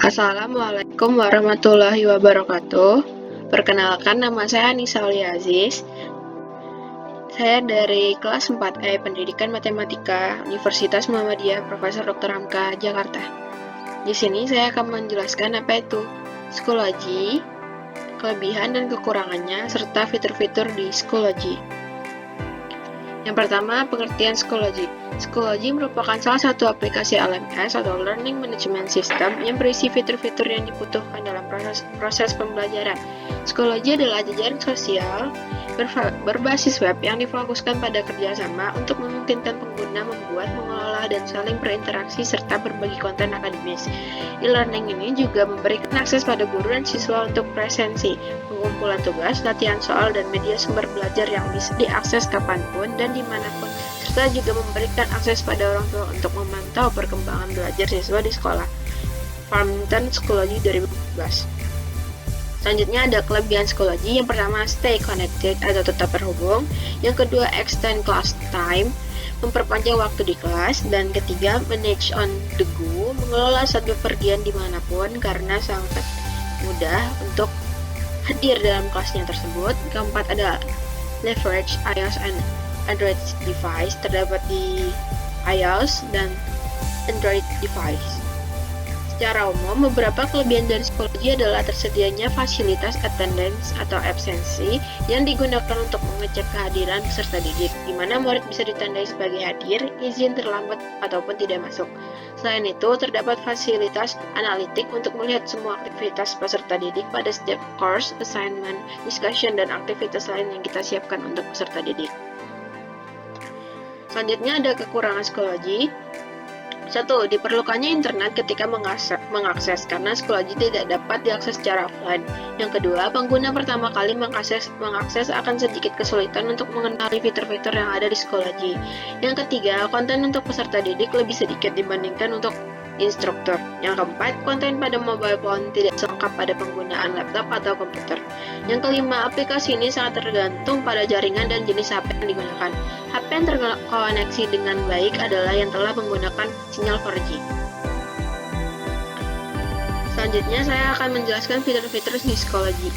Assalamualaikum warahmatullahi wabarakatuh. Perkenalkan, nama saya Anissa Aziz. Saya dari kelas 4E Pendidikan Matematika Universitas Muhammadiyah Profesor Dr. Hamka, Jakarta. Di sini saya akan menjelaskan apa itu Schoology, kelebihan dan kekurangannya, serta fitur-fitur di Schoology. Yang pertama, pengertian Schoology. Schoology merupakan salah satu aplikasi LMS atau Learning Management System yang berisi fitur-fitur yang dibutuhkan dalam proses pembelajaran. Schoology adalah jejaring sosial berbasis web yang difokuskan pada kerjasama untuk memungkinkan pengguna membuat, mengelola, dan saling berinteraksi serta berbagi konten akademis. E-learning ini juga memberikan akses pada guru dan siswa untuk presensi, pengumpulan tugas, latihan soal, dan media sumber belajar yang bisa diakses kapanpun dan dimanapun, serta juga memberikan akses pada orang tua untuk memantau perkembangan belajar siswa di sekolah. Farmington Schoology 2012. Selanjutnya ada kelebihan Schoology. Yang pertama, stay connected atau tetap terhubung. Yang kedua, extend class time, memperpanjang waktu di kelas. Dan ketiga, manage on the go, mengelola saat bepergian dimanapun karena sangat mudah untuk hadir dalam kelasnya tersebut. Keempat ada leverage iOS and Android device, terdapat di iOS dan Android device. Secara umum, beberapa kelebihan dari Schoology adalah tersedianya fasilitas attendance atau absensi yang digunakan untuk mengecek kehadiran peserta didik, di mana murid bisa ditandai sebagai hadir, izin terlambat, ataupun tidak masuk. Selain itu, terdapat fasilitas analitik untuk melihat semua aktivitas peserta didik pada setiap course, assignment, discussion, dan aktivitas lain yang kita siapkan untuk peserta didik. Selanjutnya ada kekurangan Schoology. 1. Diperlukannya internet ketika mengakses karena Schoology tidak dapat diakses secara offline. Yang kedua, pengguna pertama kali mengakses akan sedikit kesulitan untuk mengenali fitur-fitur yang ada di Schoology. Yang ketiga, konten untuk peserta didik lebih sedikit dibandingkan untuk instruktur. Yang keempat, konten pada mobile phone tidak selengkap pada penggunaan laptop atau komputer. Yang kelima, aplikasi ini sangat tergantung pada jaringan dan jenis HP yang digunakan. HP yang terkoneksi dengan baik adalah yang telah menggunakan sinyal 4G. Selanjutnya, saya akan menjelaskan fitur-fitur di Schoology.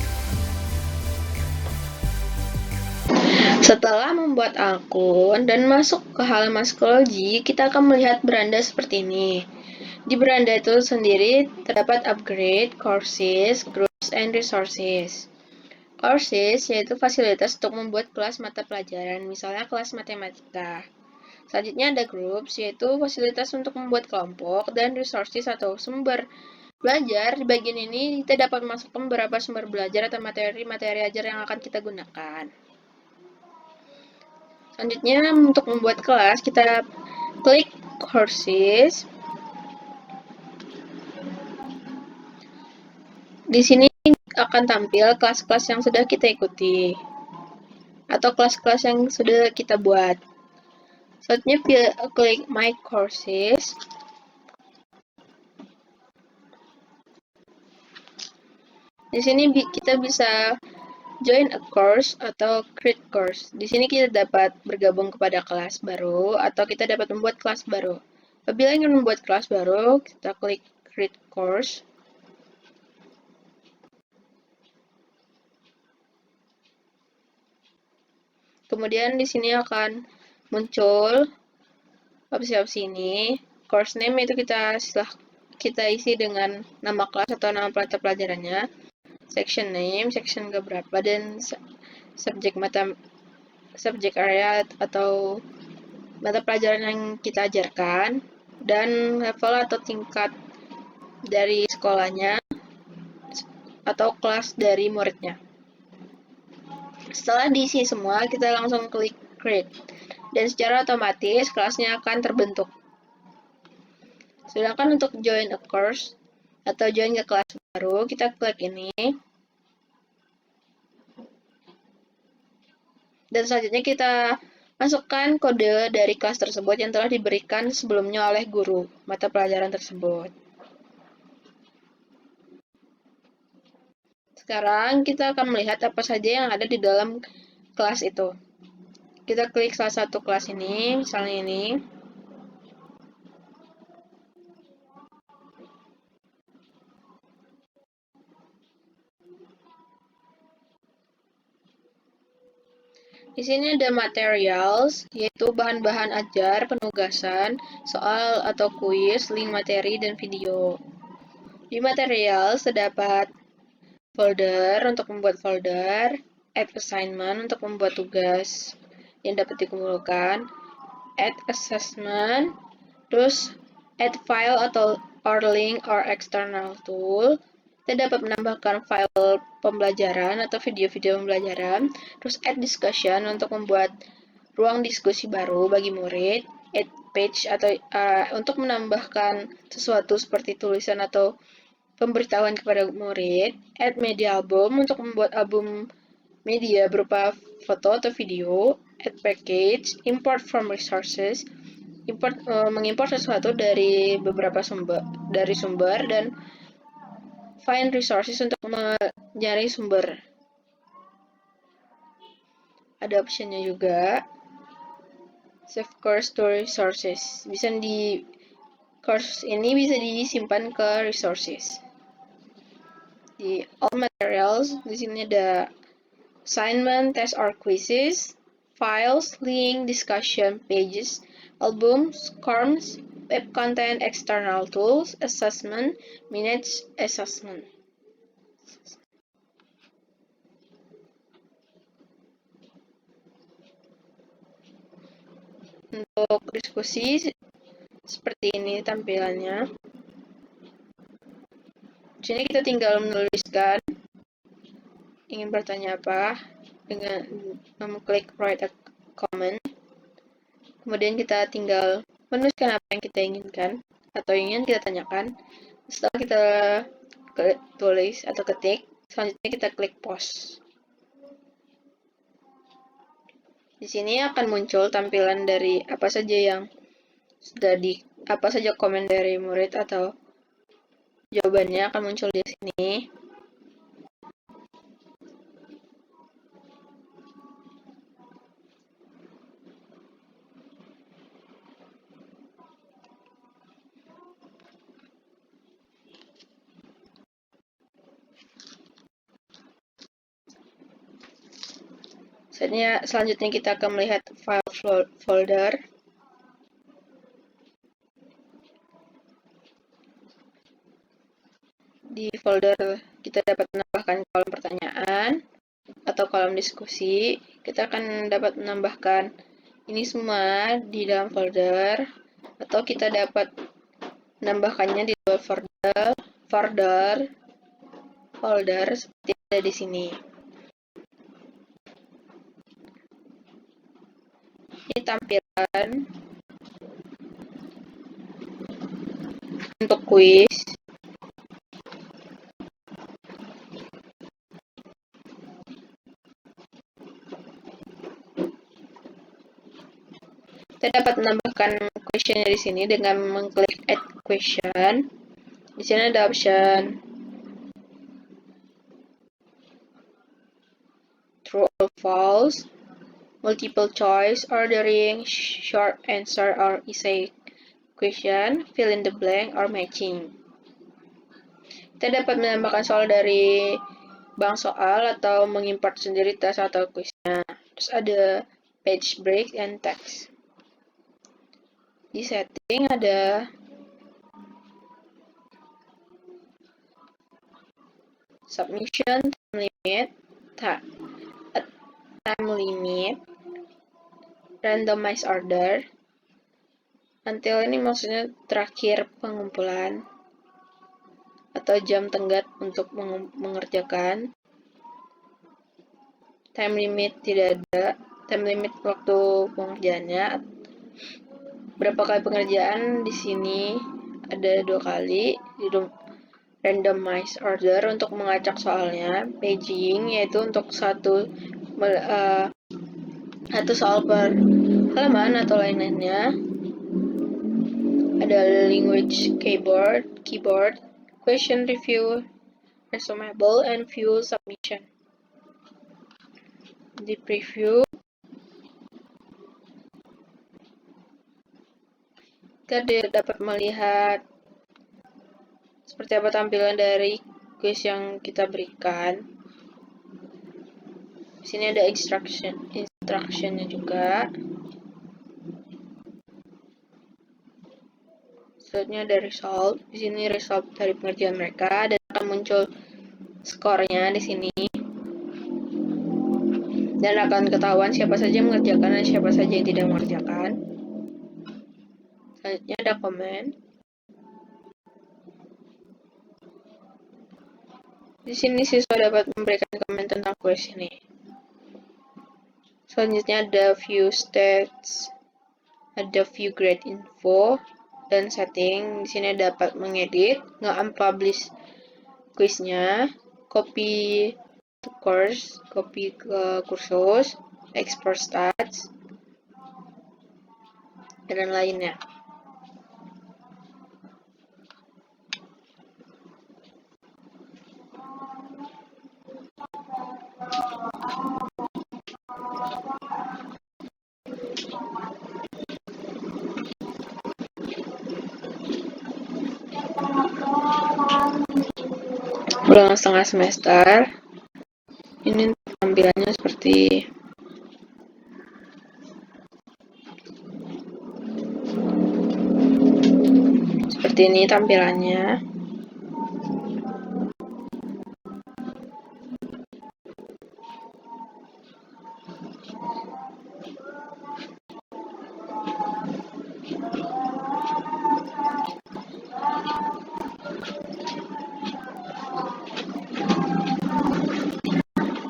Setelah membuat akun dan masuk ke halaman Schoology, kita akan melihat beranda seperti ini. Di beranda itu sendiri terdapat upgrade, courses, groups, and resources. Courses yaitu fasilitas untuk membuat kelas mata pelajaran, misalnya kelas matematika. Selanjutnya ada groups, yaitu fasilitas untuk membuat kelompok, dan resources atau sumber belajar. Di bagian ini kita dapat masukkan beberapa sumber belajar atau materi-materi ajar yang akan kita gunakan. Selanjutnya, untuk membuat kelas, kita klik courses. Di sini akan tampil kelas-kelas yang sudah kita ikuti atau kelas-kelas yang sudah kita buat. Selanjutnya klik My Courses. Di sini kita bisa join a course atau create course. Di sini kita dapat bergabung kepada kelas baru atau kita dapat membuat kelas baru. Apabila ingin membuat kelas baru, kita klik create course. Kemudian di sini akan muncul opsi-opsi ini. Course name itu kita isi dengan nama kelas atau nama mata pelajarannya. Section name, section keberapa, dan subject area atau mata pelajaran yang kita ajarkan, dan level atau tingkat dari sekolahnya atau kelas dari muridnya. Setelah diisi semua, kita langsung klik create, dan secara otomatis kelasnya akan terbentuk. Sedangkan untuk join a course atau join ke kelas baru, kita klik ini. Dan selanjutnya kita masukkan kode dari kelas tersebut yang telah diberikan sebelumnya oleh guru mata pelajaran tersebut. Sekarang kita akan melihat apa saja yang ada di dalam kelas itu. Kita klik salah satu kelas ini, misalnya ini. Di sini ada materials, yaitu bahan-bahan ajar, penugasan, soal atau kuis, link materi, dan video. Di materials terdapat folder untuk membuat folder, add assignment untuk membuat tugas yang dapat dikumpulkan, add assessment, terus add file atau or link or external tool. Kita dapat menambahkan file pembelajaran atau video-video pembelajaran, terus add discussion untuk membuat ruang diskusi baru bagi murid, add page atau untuk menambahkan sesuatu seperti tulisan atau pemberitahuan kepada murid, add media album untuk membuat album media berupa foto atau video, add package, import from resources, mengimport sesuatu dari beberapa sumber dan find resources untuk mencari sumber. Ada optionnya juga save course to resources. Course ini bisa disimpan ke resources. Di all materials di sini ada assignment, test or quizzes, files, link, discussion pages, albums, forms, web content, external tools, assessment, minutes assessment. Untuk diskusi seperti ini tampilannya. Di sini kita tinggal menuliskan ingin bertanya apa dengan mengklik write a comment. Kemudian kita tinggal menuliskan apa yang kita inginkan atau ingin kita tanyakan. Setelah kita tulis atau ketik, selanjutnya kita klik post. Di sini akan muncul tampilan dari apa saja komen dari murid atau jawabannya akan muncul di sini. Selanjutnya kita akan melihat file folder. Di folder kita dapat menambahkan kolom pertanyaan atau kolom diskusi. Kita akan dapat menambahkan ini semua di dalam folder, atau kita dapat menambahkannya di luar folder seperti ada di sini. Ini tampilan untuk kuis. Kita dapat menambahkan question di sini dengan mengklik add question. Di sini ada option true or false, multiple choice, ordering, short answer or essay question, fill in the blank, or matching. Kita dapat menambahkan soal dari bank soal atau mengimport sendiri tes atau kuisnya. Terus ada page break and text. Di setting ada submission time limit, randomized order. Until ini maksudnya terakhir pengumpulan atau jam tenggat untuk mengerjakan. Time limit tidak ada. Time limit waktu pengerjaannya. Berapa kali pengerjaan di sini ada 2 kali. Randomized order untuk mengacak soalnya. Paging yaitu untuk satu soal per halaman atau lain-lainnya. Ada language keyboard, question review, resumable, and view submission. Di preview kita dapat melihat seperti apa tampilan dari quiz yang kita berikan. Di sini ada instruction instruction-nya juga. Selanjutnya ada result. Di sini result dari pengerjaan mereka dan akan muncul skornya di sini. Dan akan ketahuan siapa saja yang mengerjakan dan siapa saja yang tidak mengerjakan. Selanjutnya ada komen. Di sini siswa dapat memberikan komen tentang kuis ini. Selanjutnya ada view stats, ada view grade info, dan setting. Di sini dapat mengedit, nge-unpublish kuisnya, copy to course, copy ke kursus, export stats, dan lainnya. Ulang setengah semester. Ini tampilannya seperti ini tampilannya.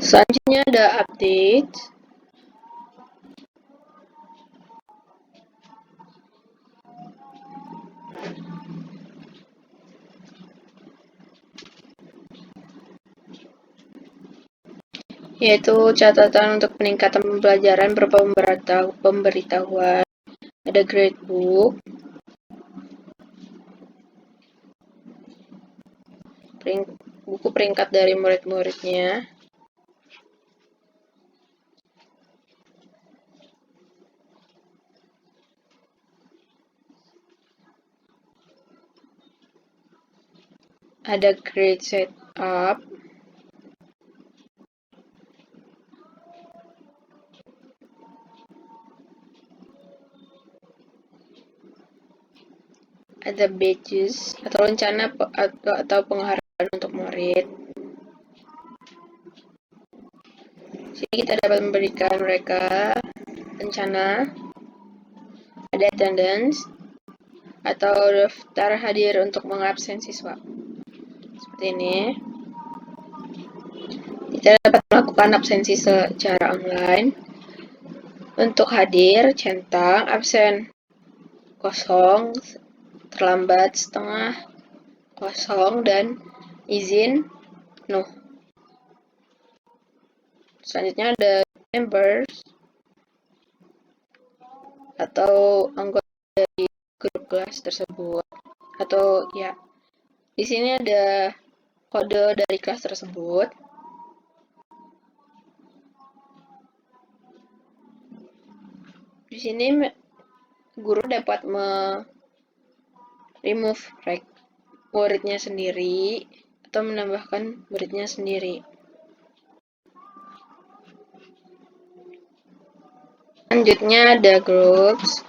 Selanjutnya ada update. Yaitu catatan untuk peningkatan pembelajaran berupa pemberitahuan. Ada gradebook, buku peringkat dari murid-muridnya. Ada grade setup. Ada badges atau rencana atau penghargaan untuk murid. Sini kita dapat memberikan mereka rencana, ada attendance atau daftar hadir untuk mengabsen siswa. Seperti ini. Kita dapat melakukan absensi secara online. Untuk hadir, centang, absen kosong, terlambat setengah, kosong, dan izin penuh. Selanjutnya ada members atau anggota dari grup kelas tersebut, atau ya, di sini ada kode dari kelas tersebut. Di sini guru dapat remove muridnya sendiri atau menambahkan muridnya sendiri. Selanjutnya ada groups.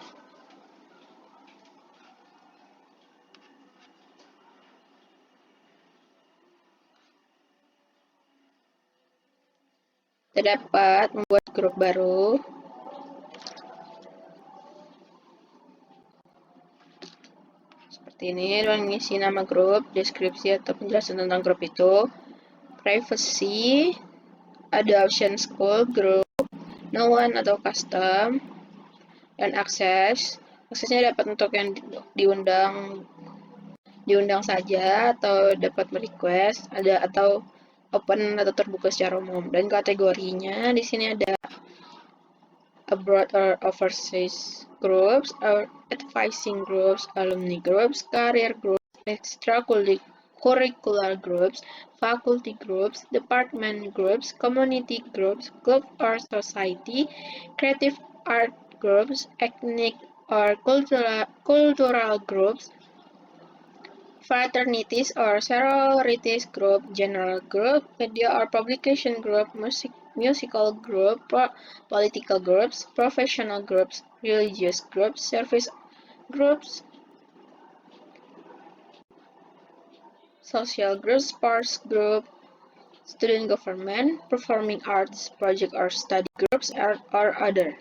Kita dapat membuat grup baru. Seperti ini, dan mengisi nama grup, deskripsi atau penjelasan tentang grup itu, privacy, ada option school, group, no one atau custom, dan akses. Aksesnya dapat untuk yang diundang saja atau dapat merequest, ada atau open atau terbuka secara umum. Dan kategorinya di sini ada abroad or overseas groups, or advising groups, alumni groups, career groups, extracurricular groups, faculty groups, department groups, community groups, club or society, creative art groups, ethnic or cultural groups, fraternities or sororities group, general group, media or publication group, musical group, political groups, professional groups, religious groups, service groups, social groups, sports group, student government, performing arts, project or study groups, or other.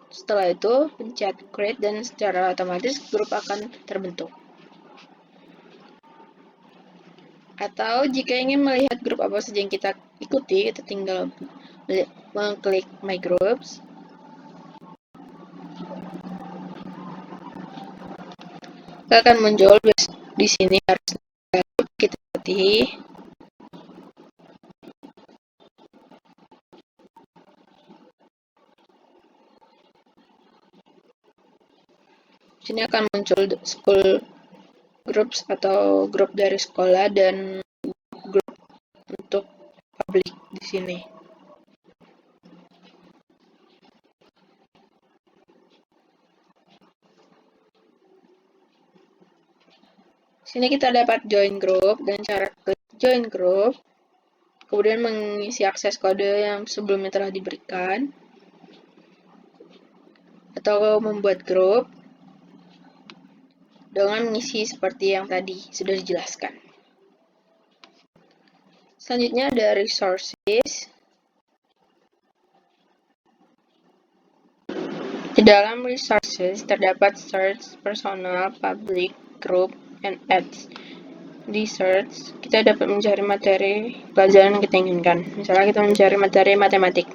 Setelah itu, pencet create dan secara otomatis grup akan terbentuk. Atau jika ingin melihat grup apa saja yang kita ikuti, kita tinggal mengklik My Groups. Akan muncul di sini harus grup kita ikuti. Sini akan muncul school groups atau grup dari sekolah dan grup untuk publik di sini. Sini kita dapat join group dan cara klik join group, kemudian mengisi akses kode yang sebelumnya telah diberikan, atau membuat grup dengan mengisi seperti yang tadi sudah dijelaskan. Selanjutnya ada resources. Di dalam resources terdapat search, personal, public, group, and ads. Di search, kita dapat mencari materi pelajaran yang kita inginkan. Misalnya kita mencari materi matematik.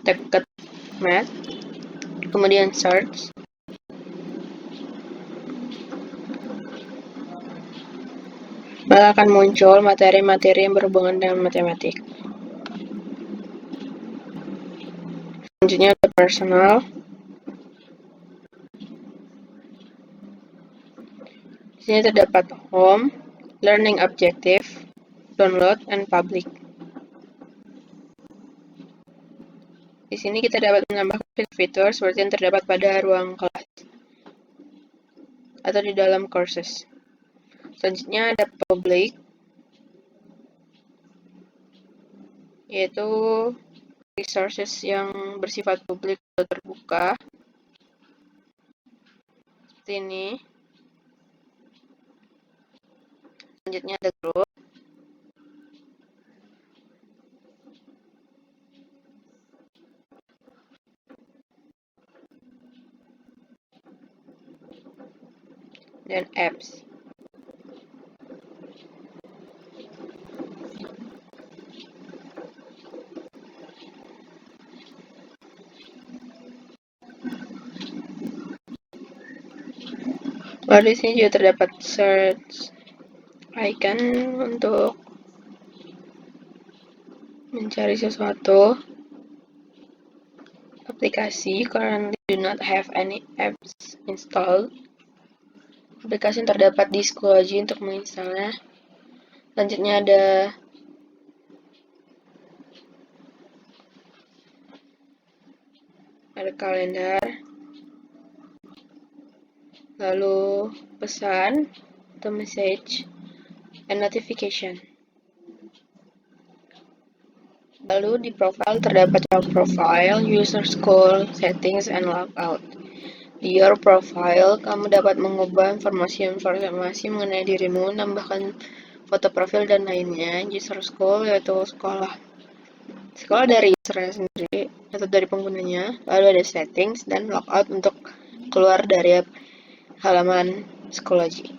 Kita ketik math, kemudian search. Maka akan muncul materi-materi yang berhubungan dengan matematik. Selanjutnya ada personal. Di sini terdapat home, learning objective, download, and public. Di sini kita dapat menambahkan fitur seperti yang terdapat pada ruang kelas atau di dalam courses. Selanjutnya ada public, yaitu resources yang bersifat publik atau terbuka. Seperti ini. Selanjutnya ada group. Dan apps. Lalu di sini juga terdapat search icon untuk mencari sesuatu. Aplikasi currently do not have any apps installed. Aplikasi yang terdapat di Schoology untuk menginstalnya. Selanjutnya ada kalender, lalu pesan atau message, and notification. Lalu di profile terdapat your profile, user school, settings, and logout. Di your profile, kamu dapat mengubah informasi mengenai dirimu, menambahkan foto profil dan lainnya. User school yaitu sekolah dari usernya sendiri atau dari penggunanya. Lalu ada settings dan logout untuk keluar dari halaman Schoology.